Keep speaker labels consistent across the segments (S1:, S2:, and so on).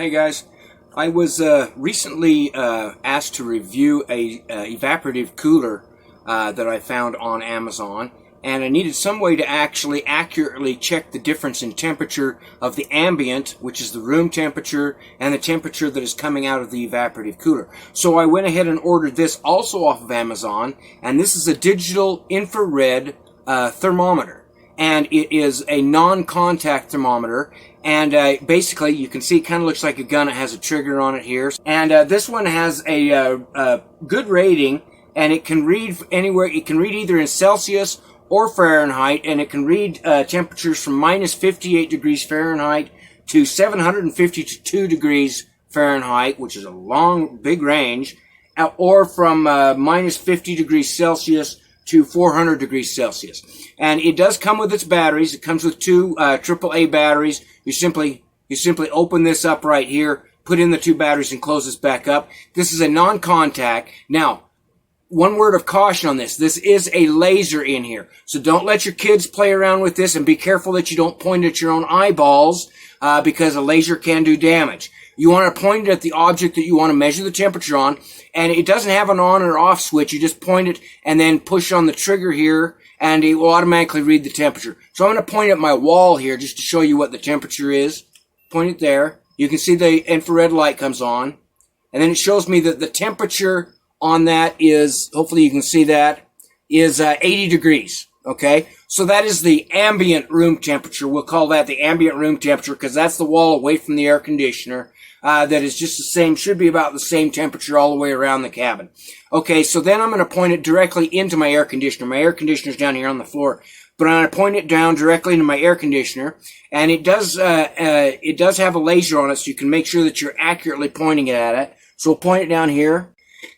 S1: Hey guys, I was recently asked to review a evaporative cooler that I found on Amazon, and I needed some way to actually accurately check the difference in temperature of the ambient, which is the room temperature, and the temperature that is coming out of the evaporative cooler. So I went ahead and ordered this also off of Amazon, and this is a digital infrared thermometer. And it is a non-contact thermometer, and basically you can see it kind of looks like a gun. It has a trigger on it here, and this one has a good rating, and it can read anywhere. It can read either in Celsius or Fahrenheit, and it can read temperatures from minus 58 degrees Fahrenheit to 752 degrees Fahrenheit, which is a long, big range, or from minus 50 degrees Celsius to 400 degrees Celsius. And it does come with its batteries. It comes with two AAA batteries. You simply open this up right here, put in the two batteries, and close this back up. This is a non-contact. Now, one word of caution on this. This is a laser in here. So don't let your kids play around with this, and be careful that you don't point at your own eyeballs because a laser can do damage. You want to point it at the object that you want to measure the temperature on, and it doesn't have an on or off switch. You just point it and then push on the trigger here, and it will automatically read the temperature. So I'm going to point at my wall here just to show you what the temperature is. Point it there. You can see the infrared light comes on, and then it shows me that the temperature on that is, hopefully you can see that, is 80 degrees. Okay, so that is the ambient room temperature. We'll call that the ambient room temperature because that's the wall away from the air conditioner. That is just the same, should be about the same temperature all the way around the cabin. Okay, so then I'm going to point it directly into my air conditioner. My air conditioner's down here on the floor, but I'm going to point it down directly into my air conditioner, and it does have a laser on it, so you can make sure that you're accurately pointing it at it. So we'll point it down here.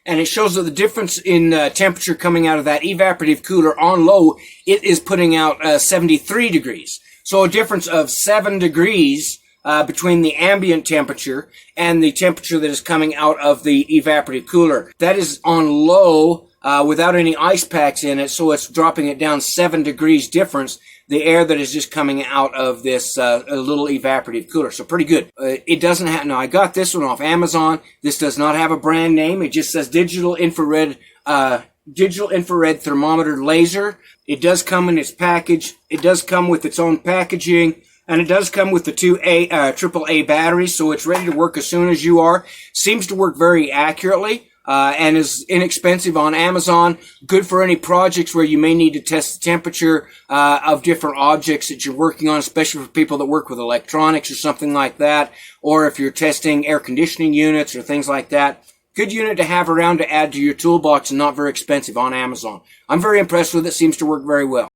S1: And it shows that the difference in temperature coming out of that evaporative cooler on low, it is putting out 73 degrees. So a difference of 7 degrees between the ambient temperature and the temperature that is coming out of the evaporative cooler. That is on low without any ice packs in it, so it's dropping it down 7 degrees difference, the air that is just coming out of this little evaporative cooler. So pretty good. It doesn't have, now I got this one off Amazon. This does not have a brand name. It just says digital infrared thermometer laser. It does come in its package. It does come with its own packaging. And it does come with the two AAA batteries, so it's ready to work as soon as you are. Seems to work very accurately. And is inexpensive on Amazon. Good for any projects where you may need to test the temperature of different objects that you're working on, especially for people that work with electronics or something like that, or if you're testing air conditioning units or things like that. Good unit to have around to add to your toolbox, and not very expensive on Amazon. I'm very impressed with it. Seems to work very well.